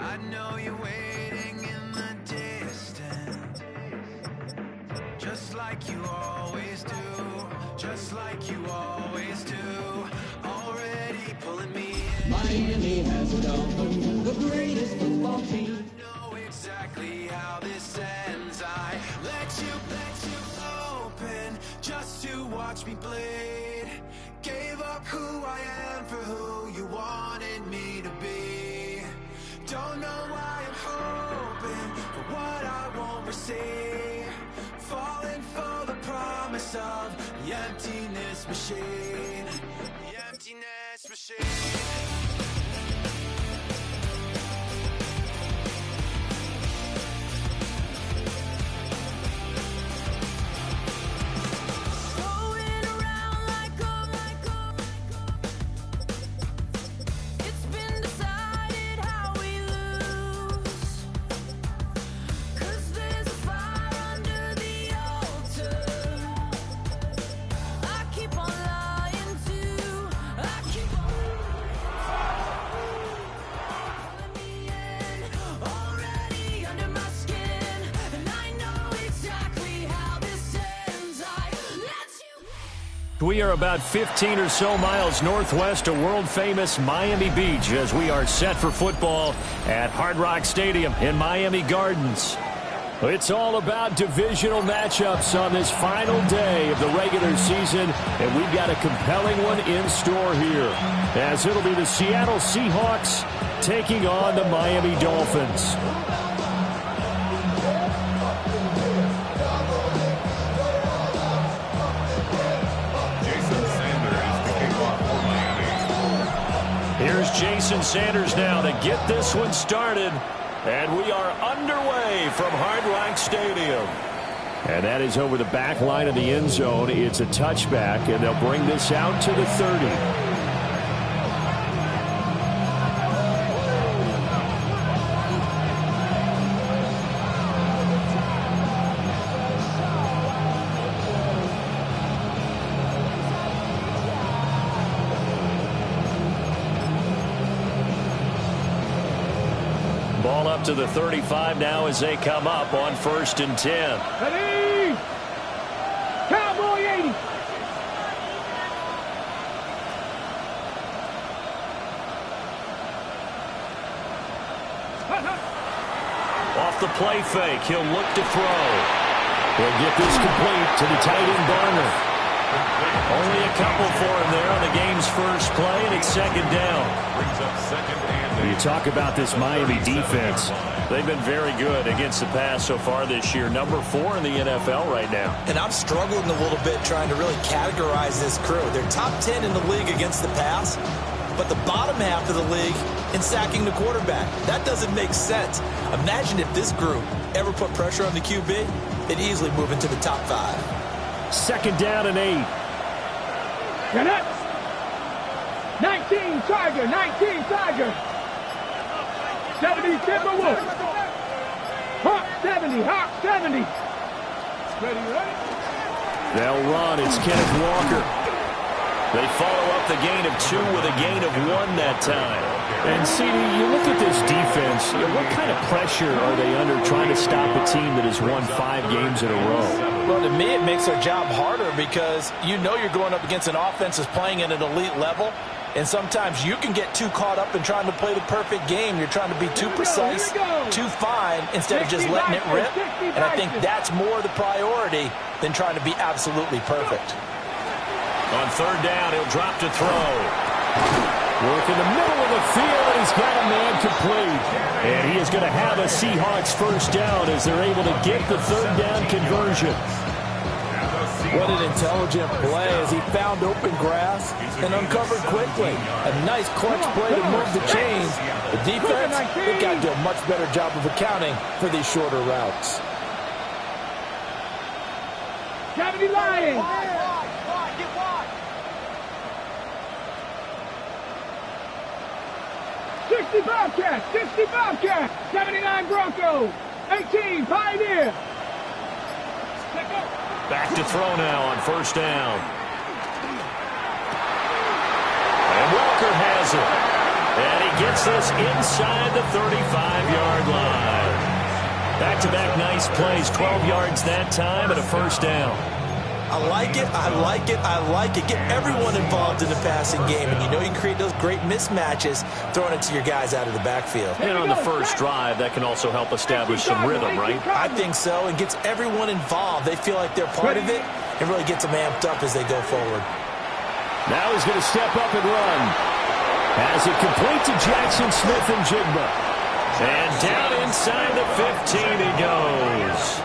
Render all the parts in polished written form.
I know you're waiting in the distance, just like you always do, just like you always do. Already pulling me in. Miami has it all, the greatest football team. I know exactly how this ends. I let you open just to watch me bleed. Gave up who I am for who you wanted me to be. Don't know why I'm hoping for what I won't receive. Falling for the promise of the emptiness machine. The emptiness machine. We are about 15 or so miles northwest of world-famous Miami Beach as we are set for football at Hard Rock Stadium in Miami Gardens. It's all about divisional matchups on this final day of the regular season, and we've got a compelling one in store here, as it'll be the Seattle Seahawks taking on the Miami Dolphins. Here's Jason Sanders now to get this one started. And we are underway from Hard Rock Stadium. And that is over the back line of the end zone. It's a touchback, and they'll bring this out to the 30. Ball up to the 35 now as they come up on 1st and 10. Ready? Cowboy 80. Off the play fake, he'll look to throw. He'll get this complete to the tight end Barner. Only a couple for him there on the game's first play, and it's 2nd down. Brings up 2nd and 8. You talk about this Miami defense. They've been very good against the pass so far this year. Number 4 in the NFL right now. And I'm struggling a little bit trying to really categorize this crew. They're top 10 in the league against the pass, but the bottom half of the league in sacking the quarterback. That doesn't make sense. Imagine if this group ever put pressure on the QB, they'd easily move into the top 5. 2nd down and 8. Canucks. 19 Tiger, 19 Tiger. 70 Timberwolves. Hawk 70, Hawk 70. Ready, ready? They'll run. It's Kenneth Walker. They follow up the gain of 2 with a gain of 1 that time. And, CD, you look at this defense, what kind of pressure are they under trying to stop a team that has won 5 games in a row? Well, to me, it makes their job harder because you know you're going up against an offense that's playing at an elite level. And sometimes you can get too caught up in trying to play the perfect game. You're trying to be too precise, too fine, instead of just letting it rip. And I think that's more the priority than trying to be absolutely perfect. On 3rd down, he'll drop to throw. Work in the middle of the field, and he's got a man complete. And he is going to have a Seahawks 1st down as they're able to get the 3rd down conversion. What an intelligent play as he found open grass and uncovered quickly. A nice clutch play to move the chains. The defense, they've got to do a much better job of accounting for these shorter routes. 70 Lions. 60 Bobcats, 60 Bobcats, 79 Broncos, 18 Pioneer. Back to throw now on 1st down. And Walker has it. And he gets this inside the 35-yard line. Back-to-back nice plays, 12 yards that time and a first down. I like it, I like it, I like it. Get everyone involved in the passing game, and you know you can create those great mismatches throwing it to your guys out of the backfield. And on the first drive, that can also help establish some rhythm, right? I think so, and gets everyone involved. They feel like they're part of it, and really gets them amped up as they go forward. Now he's going to step up and run. As it complete to Jackson Smith-Njigba. And down inside the 15 he goes.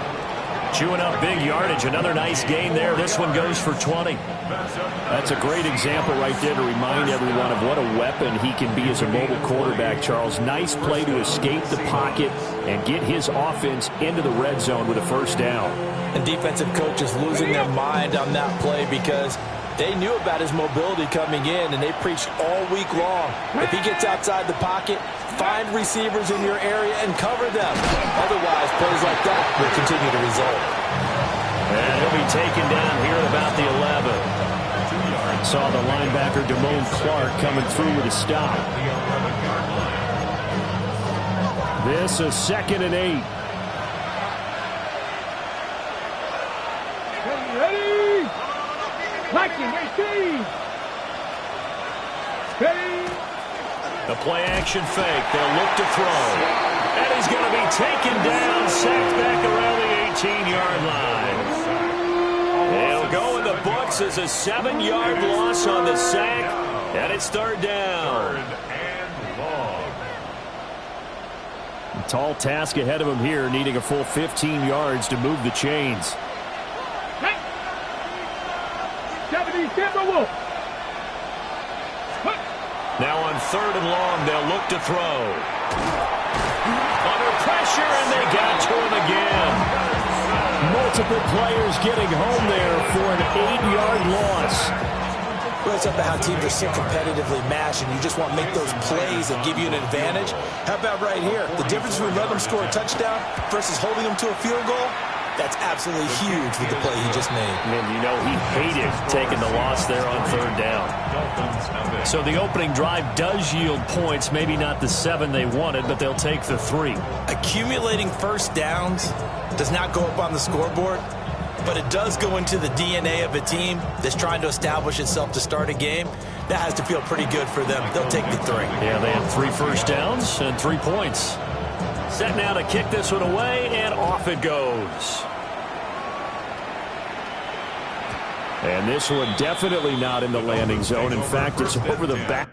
Chewing up big yardage. Another nice gain there. This one goes for 20. That's a great example right there to remind everyone of what a weapon he can be as a mobile quarterback, Charles. Nice play to escape the pocket and get his offense into the red zone with a first down. And defensive coaches losing their mind on that play because they knew about his mobility coming in, and they preached all week long. If he gets outside the pocket, find receivers in your area and cover them. Otherwise, plays like that will continue to result. And he'll be taken down here at about the 11. Saw the linebacker Damone Clark coming through with a stop. This is 2nd and 8. Ready? Blacking, 18. Ready? The play-action fake. They'll look to throw. And he's going to be taken down, sacked back around the 18-yard line. It'll go in the books as a 7-yard loss on the sack, and it's 3rd down. A tall task ahead of him here, needing a full 15 yards to move the chains. 70 Timberwolves. Now on 3rd and long, they'll look to throw. Under pressure, and they got to him again. Multiple players getting home there for an 8-yard loss. Well, it's up to how teams are so competitively matched, and you just want to make those plays that give you an advantage. How about right here? The difference between letting them score a touchdown versus holding them to a field goal, that's absolutely huge with the play he just made. And you know he hated taking the loss there on 3rd down. So the opening drive does yield points, maybe not the 7 they wanted, but they'll take the 3. Accumulating first downs does not go up on the scoreboard, but it does go into the DNA of a team that's trying to establish itself to start a game. That has to feel pretty good for them. They'll take the 3. Yeah, they have 3 first downs and 3 points. Set now to kick this one away, and off it goes. And this one definitely not in the landing zone. In fact, it's over the back.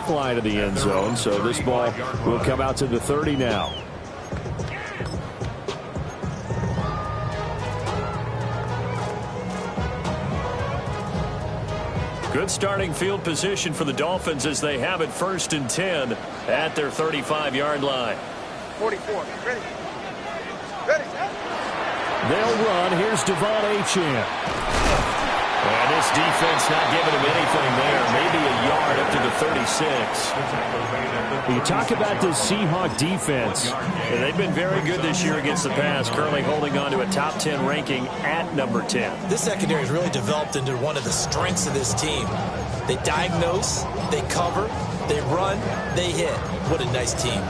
Line of the end zone, so this ball will come out to the 30 now. Good starting field position for the Dolphins as they have it 1st and 10 at their 35-yard line. 44. Ready? Ready. They'll run. Here's Devon Achane. And this defense not giving him anything there. Maybe a yard up to the 36. You talk about this Seahawk defense. And they've been very good this year against the pass, currently holding on to a top 10 ranking at number 10. This secondary has really developed into one of the strengths of this team. They diagnose, they cover, they run, they hit. What a nice team.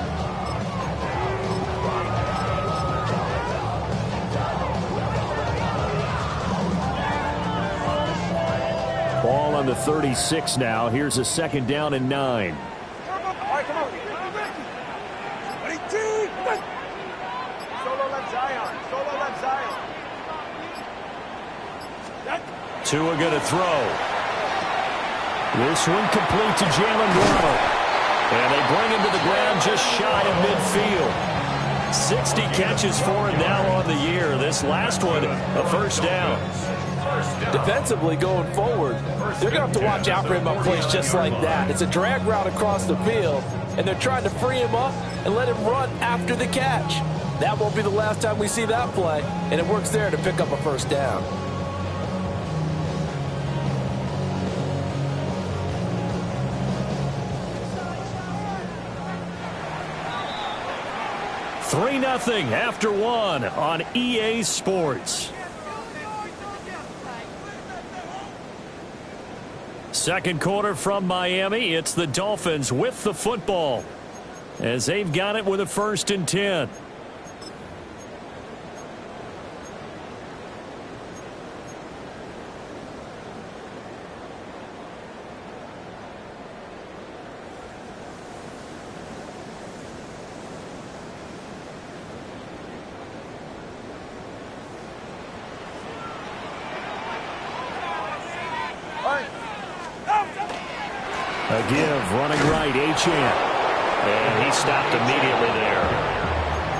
Ball on the 36 now. Here's a 2nd down and 9. All right, come on. 18. Solo left Zion. Solo left Zion. Tua going to throw. This one complete to Jalen Waddle. And they bring him to the ground just shy of midfield. 60 catches for him now on the year. This last one, a first down. Defensively going forward, they're going to have to watch out for him on plays just like that. It's a drag route across the field, and they're trying to free him up and let him run after the catch. That won't be the last time we see that play, and it works there to pick up a first down. Three 3-0 after one on EA Sports. Second quarter from Miami. It's the Dolphins with the football as they've got it with a 1st and 10. A give, running right, Achane. And he stopped immediately there.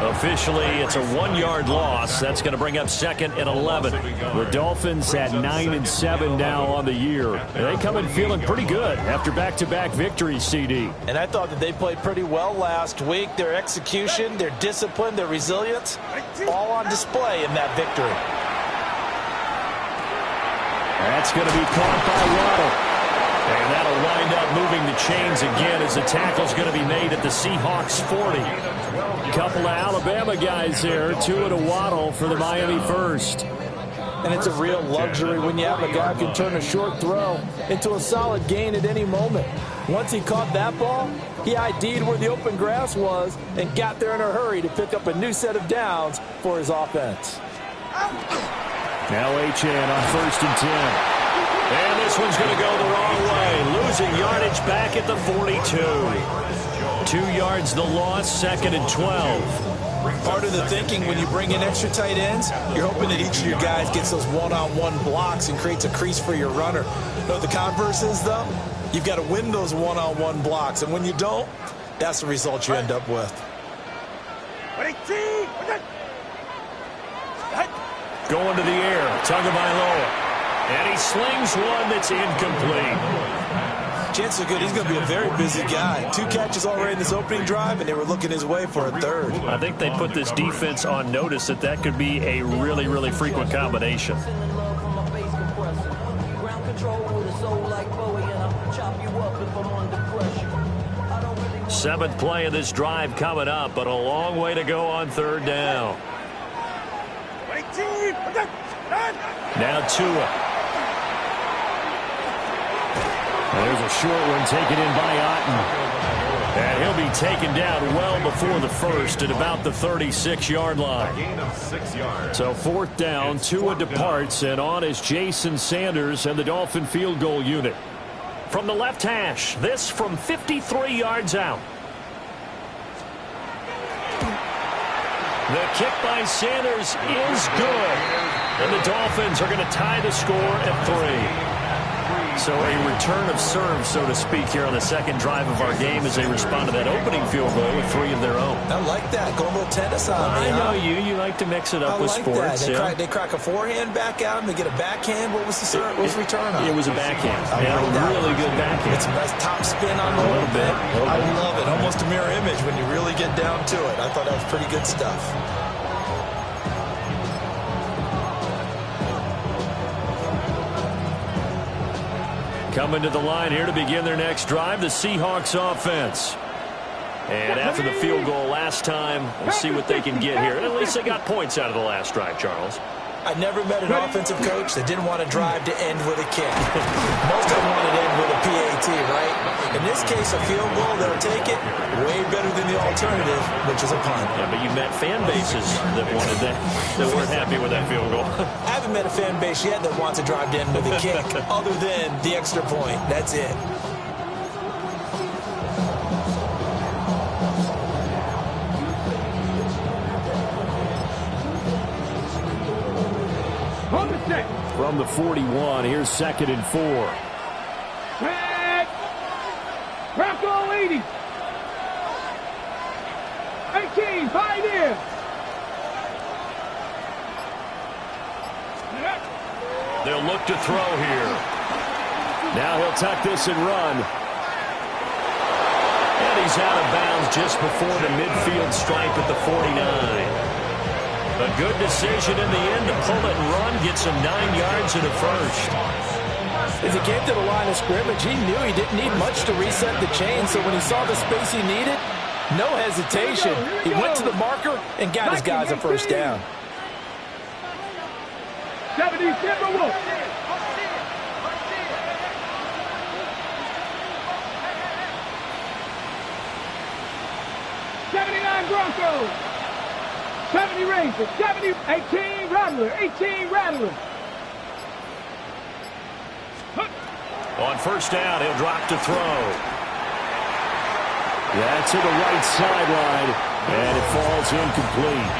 Officially, it's a 1-yard loss. That's going to bring up 2nd and 11. The Dolphins at 9-7 now on the year. They come in feeling pretty good after back-to-back victories, CD. And I thought that they played pretty well last week. Their execution, their discipline, their resilience, all on display in that victory. That's going to be caught by Waddle. And that'll wind up moving the chains again as the tackle's going to be made at the Seahawks 40. Couple of Alabama guys there, Tua to Waddle for the Miami first. And it's a real luxury when you have a guy who can turn a short throw into a solid gain at any moment. Once he caught that ball, he ID'd where the open grass was and got there in a hurry to pick up a new set of downs for his offense. Now Achane on 1st and 10. And this one's going to go the wrong way. Losing yardage back at the 42. 2 yards the loss, 2nd and 12. Part of the thinking when you bring in extra tight ends, you're hoping that each of your guys gets those one-on-one blocks and creates a crease for your runner. You know what the converse is, though? You've got to win those one-on-one blocks. And when you don't, that's the result you end up with. Going to the air, Tagovailoa. And he slings one that's incomplete. Chances are good he's going to be a very busy guy. 2 catches already in this opening drive, and they were looking his way for a 3rd. I think they put this defense on notice that could be a really, really frequent combination. 7th play of this drive coming up, but a long way to go on 3rd down. Now Tua. There's a short one taken in by Otten. And he'll be taken down well before the first at about the 36-yard line. So 4th down, Tua departs, and on is Jason Sanders and the Dolphin field goal unit. From the left hash, this from 53 yards out. The kick by Sanders is good. And the Dolphins are going to tie the score at 3. So a return of serve, so to speak, here on the 2nd drive of our game as they respond to that opening field goal with 3 of their own. I like that. Going a little tennis on me. I know you like to mix it up with sports. They crack a forehand back out, and they get a backhand. What was the serve? What was the return on? It was a backhand. Really good backhand. It's a nice top spin on the little bit. I love it. Almost a mirror image when you really get down to it. I thought that was pretty good stuff. Coming to the line here to begin their next drive, the Seahawks offense. And after the field goal last time, we'll see what they can get here. And at least they got points out of the last drive, Charles. I never met an offensive coach that didn't want to drive to end with a kick. Most of them want to end with a PAT, right? In this case, a field goal, they'll take it way better than the alternative, which is a punt. Yeah, but you met fan bases that wanted that, that weren't happy with that field goal. I haven't met a fan base yet that wants to drive to end with a kick other than the extra point. That's it. From the 41, here's 2nd and 4. Crack all 80. 18, Pioneer. They'll look to throw here. Now he'll tuck this and run. And he's out of bounds just before the midfield stripe at the 49. A good decision in the end to pull it and run, gets him 9 yards and a first. As he came to the line of scrimmage, he knew he didn't need much to reset the chain, so when he saw the space he needed, no hesitation. He went to the marker and got his guys a first down. 70 Timberwolves. 79 Broncos. 70 Rangers. 18 Rattler. 18 Rattler. On first down, he'll drop to throw. That's to the right sideline, and it falls incomplete.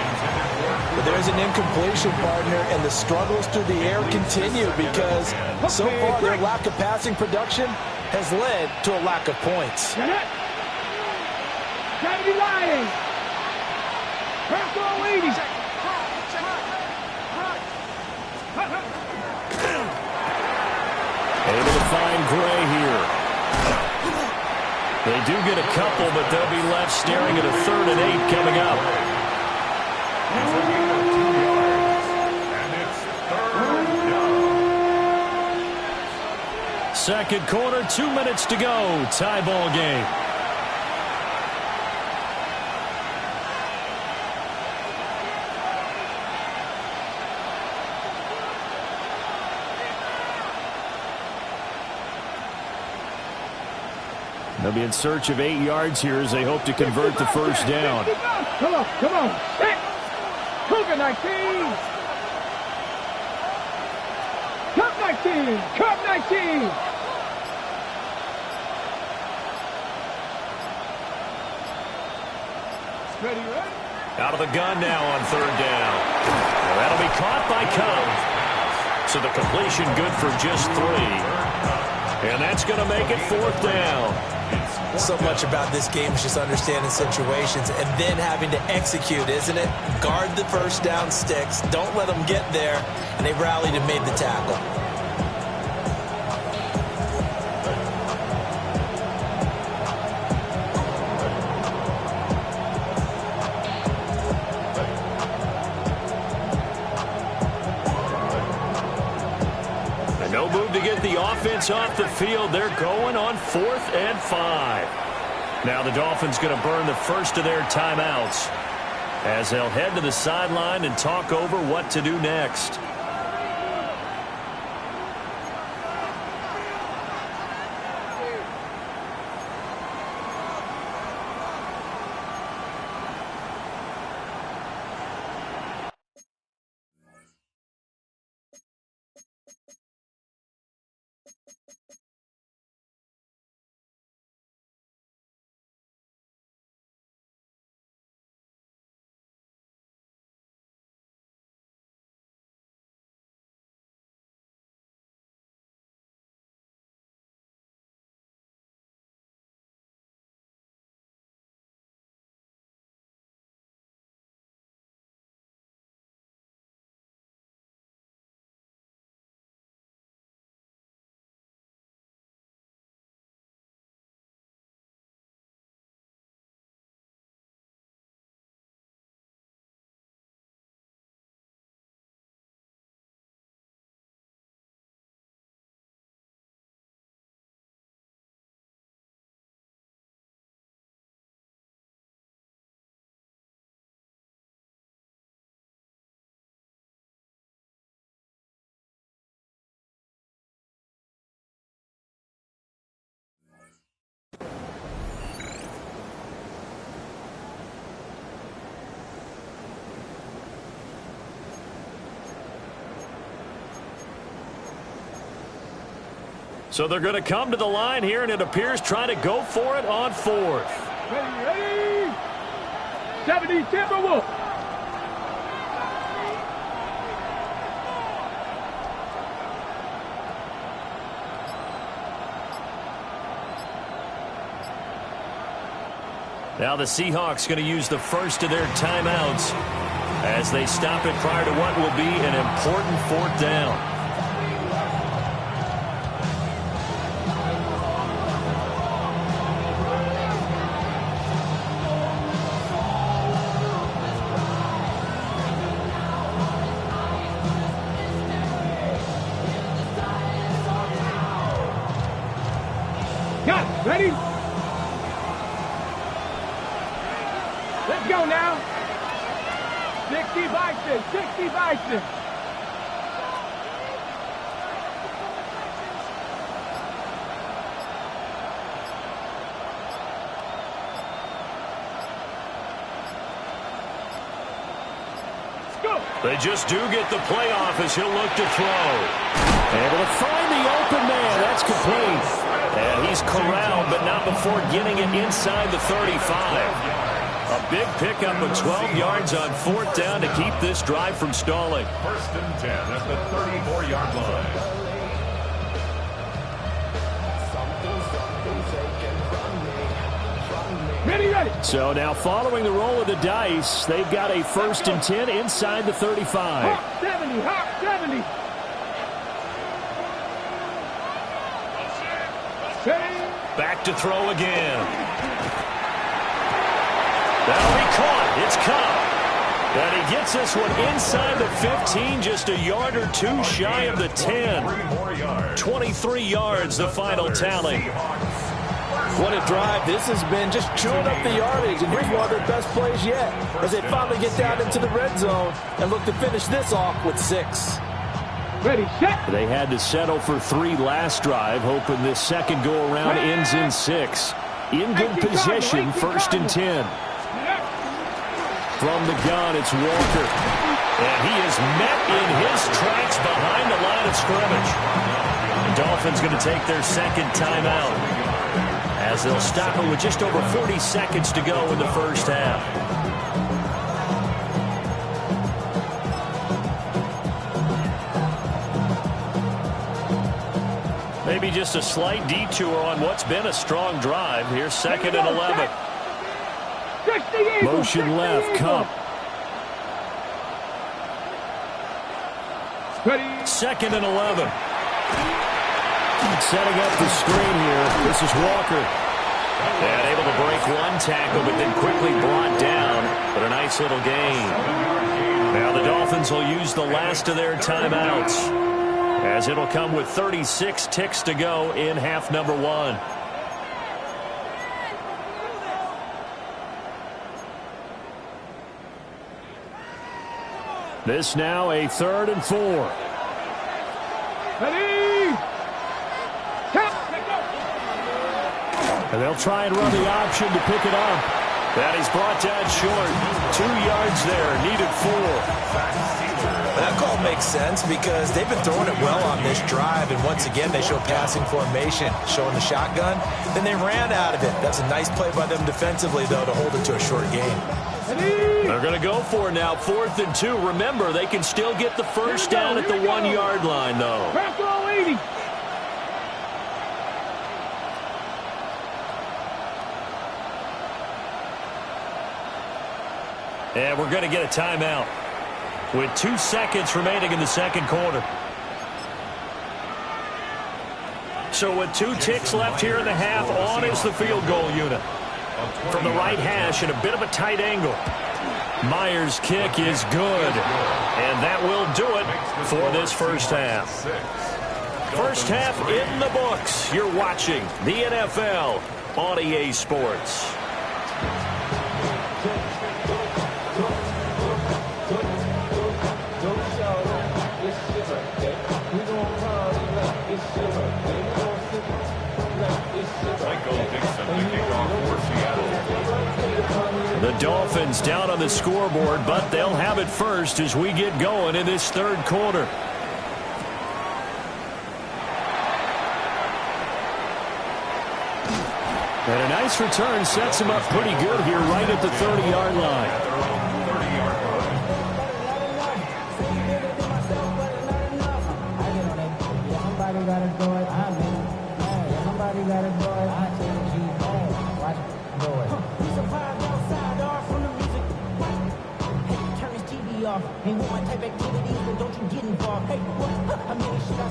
But there's an incompletion, partner, and the struggles through the air continue because so far their lack of passing production has led to a lack of points. 70 Lions. Purple 80. Able to find Gray here. They do get a couple, but they'll be left staring at a 3rd and 8 coming up. Second quarter, 2 minutes to go. Tie ball game. They'll be in search of 8 yards here as they hope to convert the first down. Come on, come on. Cougar 19. Cup 19. Cup 19. Ready, ready? Out of the gun now on 3rd down. Well, that'll be caught by Cup. So the completion good for just 3. And that's going to make it 4th down. So much about this game is just understanding situations and then having to execute, isn't it? Guard the first down sticks. Don't let them get there. And they rallied and made the tackle. No move to get the offense off the field. They're going on 4th and 5. Now the Dolphins going to burn the first of their timeouts as they'll head to the sideline and talk over what to do next. So they're going to come to the line here, and it appears trying to go for it on 4th. Ready, ready. 70 Timberwolves. Now the Seahawks going to use the first of their timeouts as they stop it prior to what will be an important 4th down. Let's go now. 60 Bison, 60 Bison. They just do get the playoff as he'll look to throw. Able to find the open man. That's complete. And he's corralled, but not before getting it inside the 35. A big pickup of 12 yards on 4th down to keep this drive from stalling. 1st and 10 at the 34-yard line. Ready. So now following the roll of the dice, they've got a 1st and 10 inside the 35. Hawk 70, Hawk 70. Back to throw again. That'll be caught. It's caught. And he gets this one inside the 15, just a yard or two shy of the 10. 23 yards, the final tally. What a drive this has been, just chewing up the yardage, and here's one of their best plays yet as they finally get down into the red zone and look to finish this off with 6. Ready, set. They had to settle for 3 last drive, hoping this second go-around ends in 6. In good position, 1st and 10. From the gun, it's Walker. And he is met in his tracks behind the line of scrimmage. The Dolphins going to take their second timeout, as they'll stop it with just over 40 seconds to go in the first half. Maybe just a slight detour on what's been a strong drive. Here's 2nd and 11. Motion left, Cup. Ready. 2nd and 11. Setting up the screen here. This is Walker. And able to break one tackle, but then quickly brought down. But a nice little gain. Now the Dolphins will use the last of their timeouts, as it'll come with 36 ticks to go in half number 1. This now a 3rd and 4. Ready. And they'll try and run the option to pick it up. That he's brought down short. 2 yards there, needed 4. That call makes sense because they've been throwing it well on this drive, and once again they show passing formation, showing the shotgun. Then they ran out of it. That's a nice play by them defensively, though, to hold it to a short game. They're going to go for it now, 4th and 2. Remember, they can still get the first down at the 1-yard line, though. Back roll 80. And we're going to get a timeout with 2 seconds remaining in the second quarter. So with 2 ticks left here in the half, on is the field goal unit. From the right hash at a bit of a tight angle. Myers' kick is good. And that will do it for this first half. First half in the books. You're watching the NFL on EA Sports. The Dolphins down on the scoreboard, but they'll have it first as we get going in this third quarter. And a nice return sets him up pretty good here right at the 30-yard line.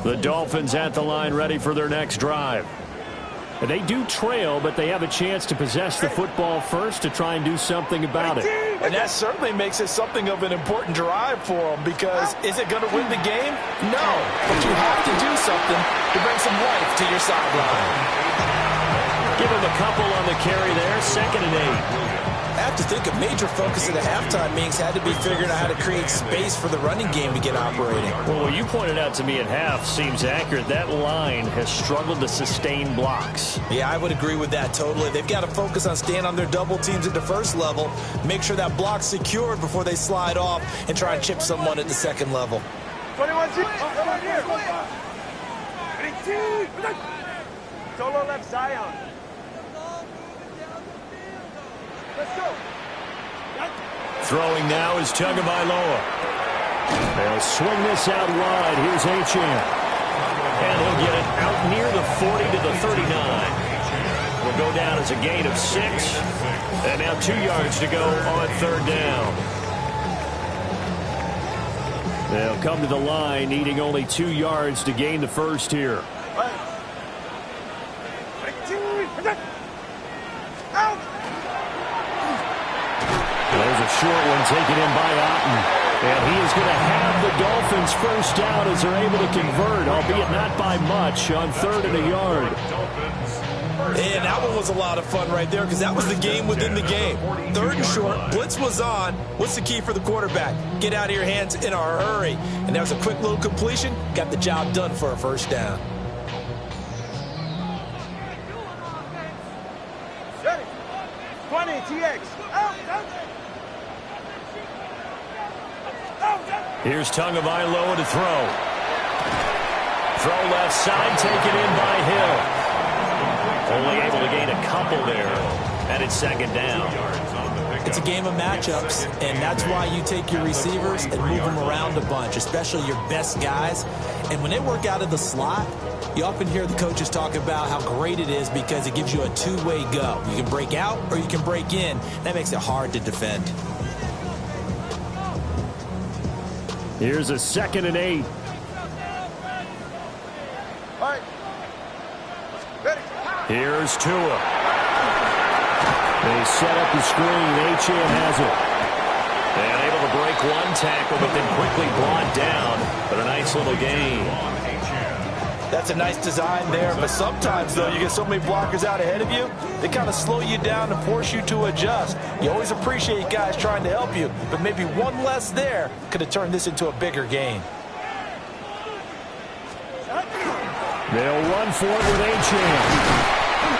The Dolphins at the line ready for their next drive. They do trail, but they have a chance to possess the football first to try and do something about it. And that certainly makes it something of an important drive for them, because is it going to win the game? No, but you have to do something to bring some life to your sideline. Give him a couple on the carry there, 2nd and 8. have to think a major focus of the halftime meetings had to be figuring out how to create space for the running game to get operating. Well, what you pointed out to me at half seems accurate. That line has struggled to sustain blocks. Yeah, I would agree with that totally. They've got to focus on staying on their double teams at the first level, make sure that block's secured before they slide off and try and chip someone at the second level. 21 right here. Solo left Zion. Let's go. Throwing now is Tagovailoa. They'll swing this out wide. Here's Achane. And he'll get it out near the 40 to the 39. Will go down as a gain of 6. And now 2 yards to go on third down. They'll come to the line, needing only 2 yards to gain the first here. There's a short one taken in by Otten. And he is going to have the Dolphins first down as they're able to convert, albeit not by much, on 3rd and a yard. And that one was a lot of fun right there because that was the game within the game. 3rd and short, blitz was on. What's the key for the quarterback? Get out of your hands in a hurry. And that was a quick little completion. Got the job done for a first down. Ready. 20, TX. Here's Tagovailoa to throw. Throw left side, taken in by Hill. Only able to gain a couple there. And it's 2nd down. It's a game of matchups, and that's why you take your receivers and move them around a bunch, especially your best guys. And when they work out of the slot, you often hear the coaches talk about how great it is because it gives you a two-way go. You can break out or you can break in. That makes it hard to defend. Here's a 2nd and 8. All right. Ready. Here's Tua. They set up the screen. Achane has it. And able to break one tackle, but then quickly brought down. But a nice little gain. That's a nice design there, but sometimes, though, you get so many blockers out ahead of you, they kind of slow you down and force you to adjust. You always appreciate guys trying to help you, but maybe one less there could have turned this into a bigger gain. They'll run for it with Achane.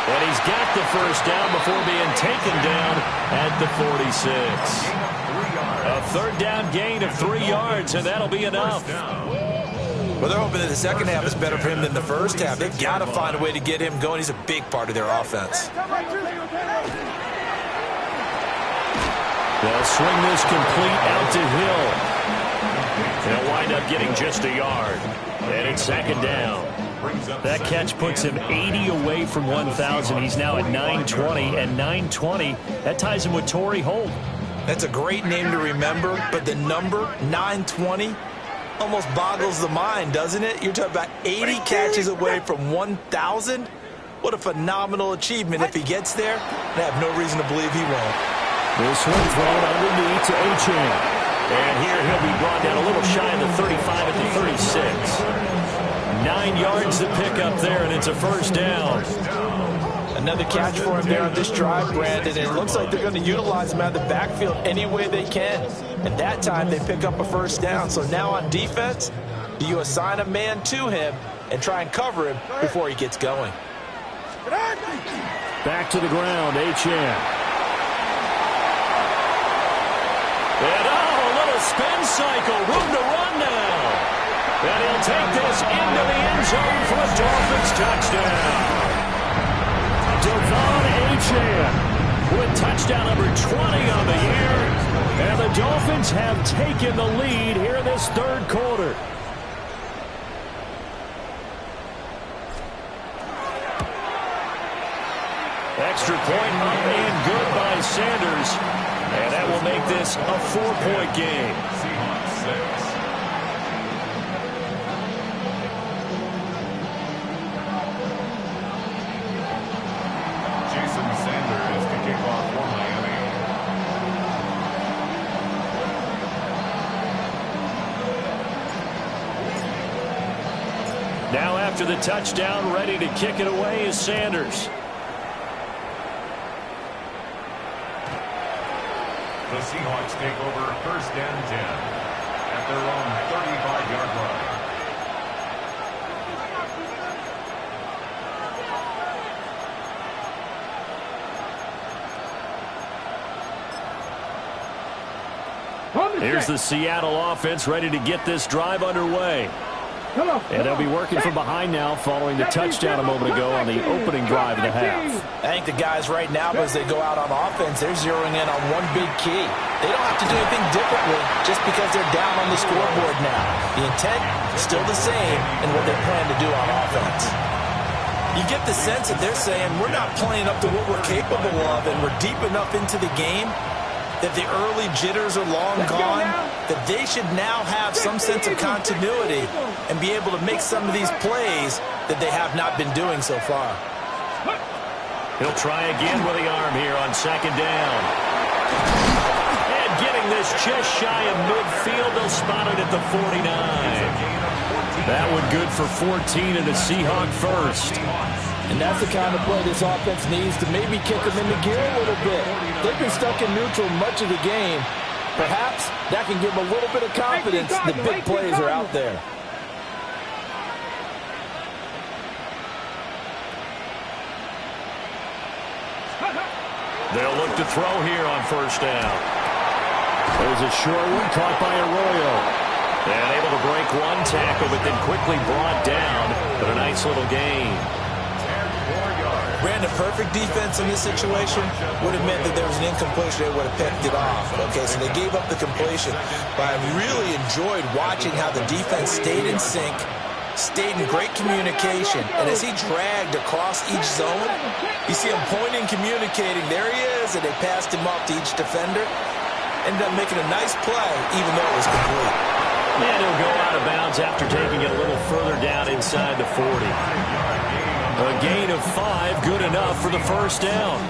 And he's got the first down before being taken down at the 46. A 3rd down gain of 3 yards, and that'll be enough. Well, they're hoping that the second half is better for him than the first half. They've got to find a way to get him going. He's a big part of their offense. They'll swing this complete out to Hill. They'll wind up getting just a yard. And it's 2nd down. That catch puts him 80 away from 1,000. He's now at 920, and 920, that ties him with Torrey Holt. That's a great name to remember, but the number, 920, almost boggles the mind, doesn't it? You're talking about 80 catches away from 1,000. What a phenomenal achievement. If he gets there, I have no reason to believe he won't. This one thrown underneath to Achane. And here he'll be brought down a little shy of the 35 at the 36. 9 yards to pick up there, and it's a first down. Another catch for him there on this drive, Brandon. And it looks like they're going to utilize him out of the backfield any way they can. And that time they pick up a first down. So now on defense, do you assign a man to him and try and cover him before he gets going? Back to the ground, Achane. And a little spin cycle, room to run now. And he'll take this into the end zone for a Dolphins touchdown. Devon Achane with touchdown number 20 on the year. And the Dolphins have taken the lead here in this 3rd quarter. Extra point up and good by Sanders. And that will make this a 4-point game. Now after the touchdown, ready to kick it away is Sanders. The Seahawks take over 1st and 10 at their own 35-yard line. Here's the Seattle offense ready to get this drive underway. And they'll be working from behind now following the touchdown a moment ago on the opening drive of the half. I think the guys right now, as they go out on offense, they're zeroing in on one big key. They don't have to do anything differently just because they're down on the scoreboard now. The intent is still the same in what they plan to do on offense. You get the sense that they're saying we're not playing up to what we're capable of, and we're deep enough into the game that the early jitters are long gone, that they should now have some sense of continuity and be able to make some of these plays that they have not been doing so far. He'll try again with the arm here on 2nd down. And getting this just shy of midfield, they'll spot it at the 49. That one good for 14 and a Seahawk first. And that's the kind of play this offense needs to maybe kick them into gear a little bit. They've been stuck in neutral much of the game. Perhaps that can give them a little bit of confidence that big plays are out there. They'll look to throw here on 1st down. There's a short one caught by Arroyo. And able to break one tackle, but then quickly brought down. But a nice little gain. Brandon, perfect defense in this situation would have meant that there was an incompletion. They would have picked it off. Okay, so they gave up the completion. But I really enjoyed watching how the defense stayed in sync, stayed in great communication. And as he dragged across each zone, you see him pointing, communicating. There he is, and they passed him off to each defender. Ended up making a nice play, even though it was complete. And he'll go out of bounds after taking it a little further down inside the 40. A gain of 5, good enough for the 1st down.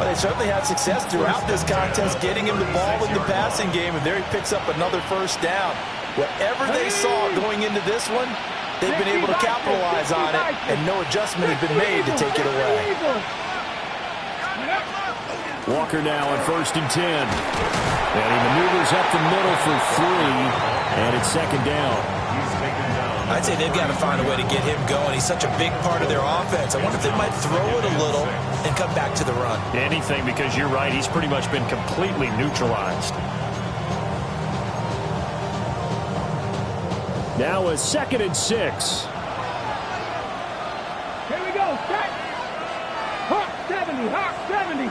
Well, they certainly had success throughout this contest getting him the ball in the passing game, and there he picks up another 1st down. Whatever they saw going into this one, they've been able to capitalize on it, and no adjustment has been made to take it away. Walker now on 1st and 10. And he maneuvers up the middle for 3, and it's 2nd down. I'd say they've got to find a way to get him going. He's such a big part of their offense. I wonder if they might throw it a little and come back to the run. Anything, because you're right. He's pretty much been completely neutralized. Now a 2nd and 6. Here we go. Set. Hawk 70. Hawk 70.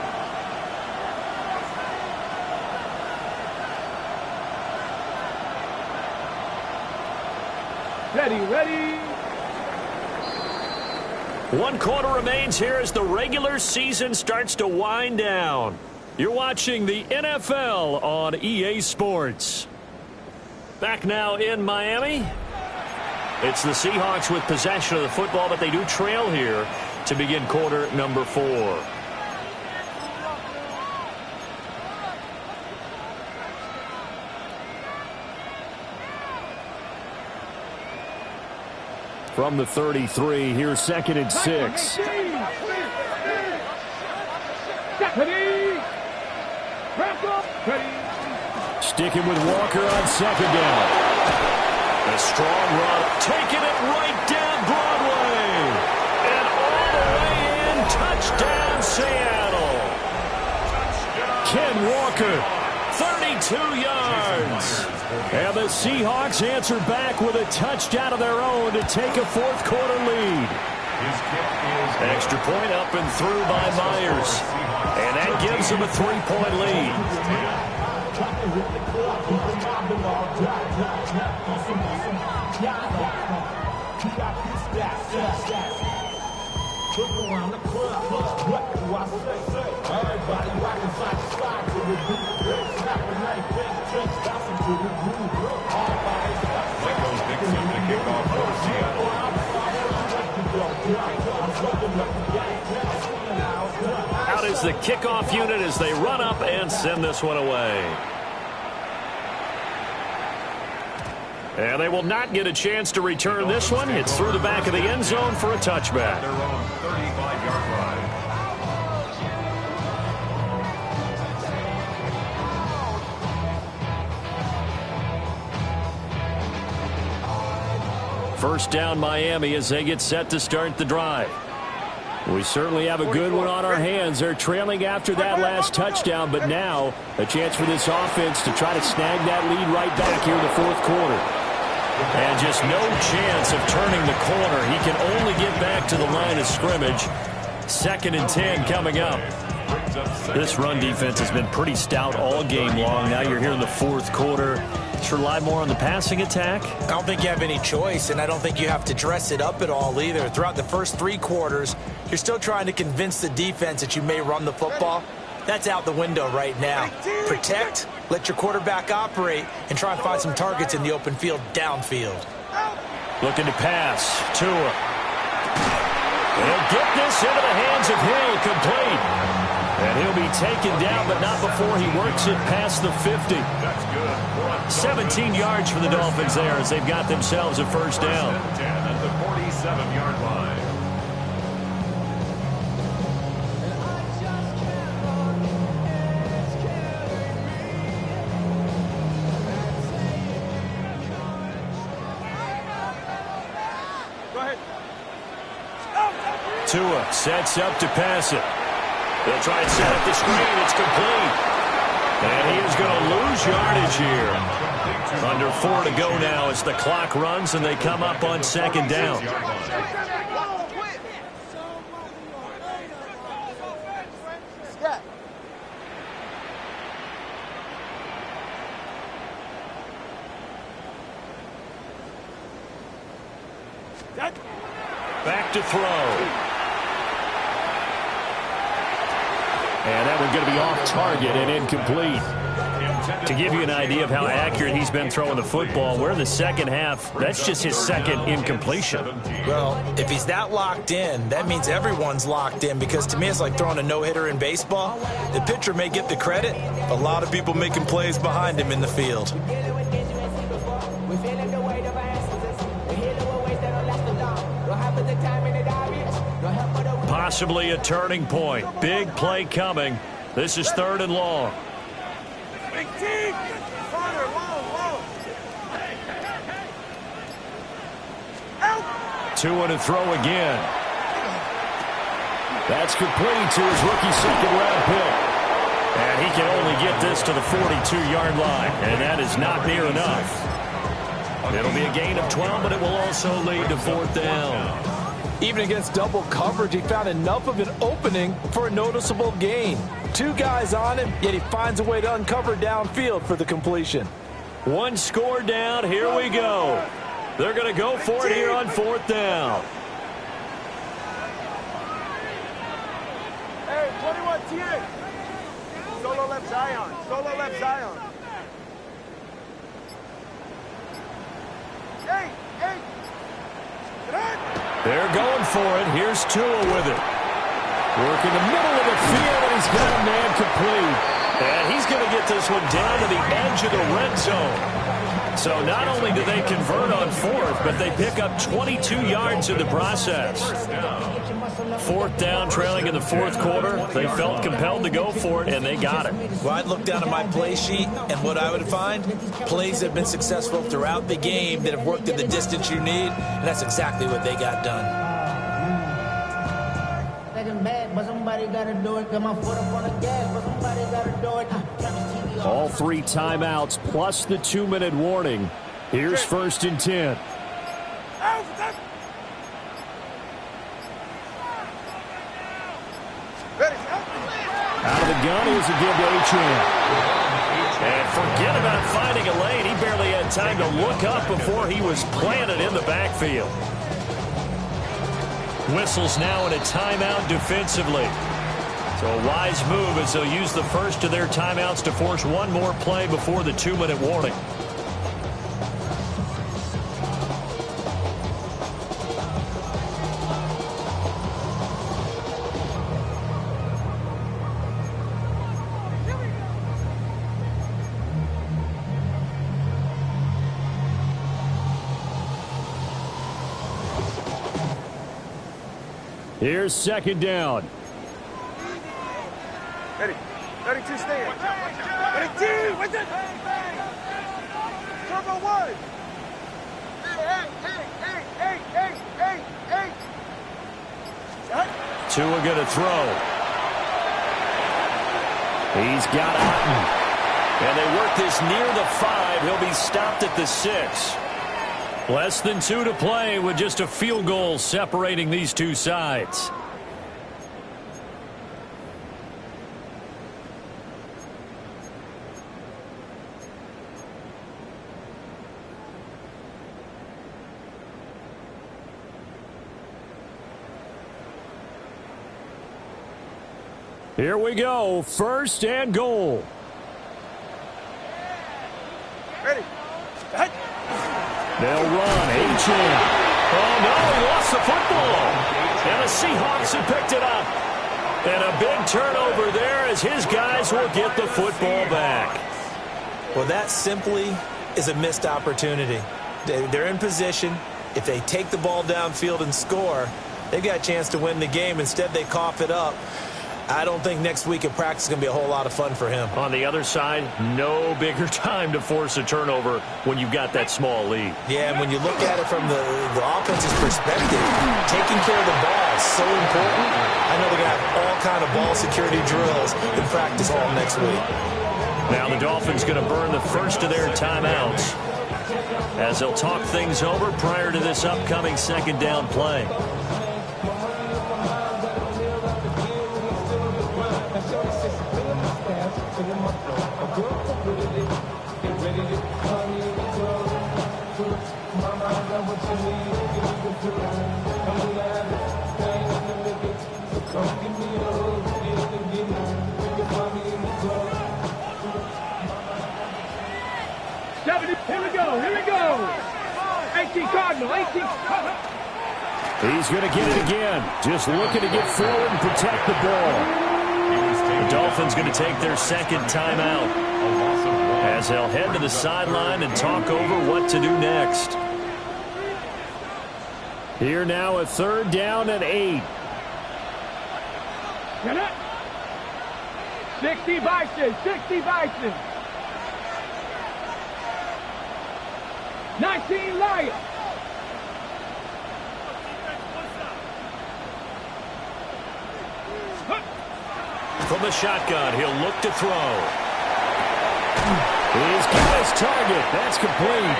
Ready. 1 quarter remains here as the regular season starts to wind down. You're watching the NFL on EA Sports. Back now in Miami. It's the Seahawks with possession of the football, but they do trail here to begin quarter number 4. From the 33, here's 2nd and 6. Sticking with Walker on 2nd down. A strong run, taking it right down Broadway. And all the way in, touchdown Seattle. Ken Walker, 32 yards. And the Seahawks answer back with a touchdown of their own to take a 4th quarter lead. Extra point up and through by Myers. And that gives them a 3-point lead. Out is the kickoff unit as they run up and send this one away. And they will not get a chance to return this one. It's through the back of the end zone for a touchback. Their own 35-yard line. First down Miami as they get set to start the drive. We certainly have a good one on our hands. They're trailing after that last touchdown, but now a chance for this offense to try to snag that lead right back here in the fourth quarter. And just no chance of turning the corner. He can only get back to the line of scrimmage. 2nd and 10 coming up. This run defense has been pretty stout all game long. Now you're here in the fourth quarter. Just rely more on the passing attack? I don't think you have any choice, and I don't think you have to dress it up at all either. Throughout the first 3 quarters, you're still trying to convince the defense that you may run the football. That's out the window right now. Protect, let your quarterback operate, and try and find some targets in the open field downfield. Looking to pass. Tua. He'll get this into the hands of Hill, complete. And he'll be taken down, but not before he works it past the 50. That's good. 17 yards for the Dolphins there as they've got themselves a first down. 10 at the 47-yard line. Tua sets up to pass it. They'll try and set up the screen. It's complete. And he is going to lose yardage here. Under 4 to go now as the clock runs and they come up on 2nd down. Back to throw. And that one's going to be off target and incomplete. To give you an idea of how accurate he's been throwing the football, we're in the second half. That's just his 2nd incompletion. Well, if he's that locked in, that means everyone's locked in, because to me it's like throwing a no-hitter in baseball. The pitcher may get the credit, a lot of people making plays behind him in the field. Possibly a turning point. Big play coming. This is 3rd and long. Tua to throw again. That's complete to his rookie 2nd-round pick. And he can only get this to the 42-yard line. And that is not near enough. It'll be a gain of 12, but it will also lead to 4th down. Even against double coverage, he found enough of an opening for a noticeable gain. 2 guys on him, yet he finds a way to uncover downfield for the completion. 1 score down. Here we go. They're going to go for it here on 4th down. Hey, 21 TA. Solo left Zion. Solo left Zion. Hey, hey. They're going for it. Here's Tua with it. Working the middle of the field, and he's got a man complete. And he's going to get this one down to the edge of the red zone. So not only do they convert on 4th, but they pick up 22 yards in the process. 4th down, trailing in the 4th quarter. They felt compelled to go for it, and they got it. Well, I'd look down at my play sheet, and what I would find, plays that have been successful throughout the game that have worked at the distance you need, and that's exactly what they got done. All 3 timeouts plus the 2-minute warning. Here's 1st and 10. Out of the gun, here's a give to Achane. And forget about finding a lane. He barely had time to look up before he was planted in the backfield. Whistles now in a timeout defensively. So a wise move as they'll use the first of their timeouts to force 1 more play before the 2-minute warning. Here's 2nd down. Ready. 32 stand. 32. What's it? Turbo 1. Hey. Tua going to throw. He's got Otten. And they work this near the 5. He'll be stopped at the 6. Less than 2 to play with just a field goal separating these two sides. Here we go. First and goal. Ready. They'll run. H-in. Oh, no. He lost the football. And the Seahawks have picked it up. And a big turnover there as his guys will get the football back. Well, that simply is a missed opportunity. They're in position. If they take the ball downfield and score, they've got a chance to win the game. Instead, they cough it up. I don't think next week in practice is going to be a whole lot of fun for him. On the other side, no bigger time to force a turnover when you've got that small lead. Yeah, and when you look at it from the offense's perspective, taking care of the ball is so important. I know they're going to have all kind of ball security drills in practice all next week. Now the Dolphins going to burn the first of their timeouts as they'll talk things over prior to this upcoming second down play. Here we go. 18 Cardinal, 18 Cardinal. He's going to get it again. Just looking to get forward and protect the ball. The Dolphins going to take their second timeout as they'll head to the sideline and talk over what to do next. Here now, a third down and 8. 60 Bison, 60 Bison. 19 Lions. From the shotgun, he'll look to throw. He's got his target. That's complete.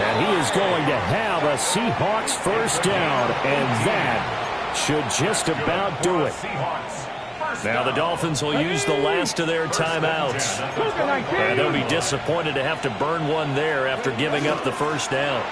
And he is going to have a Seahawks first down. And that should just about do it. Now the Dolphins will use the last of their timeouts. And they'll be disappointed to have to burn one there after giving up the first down.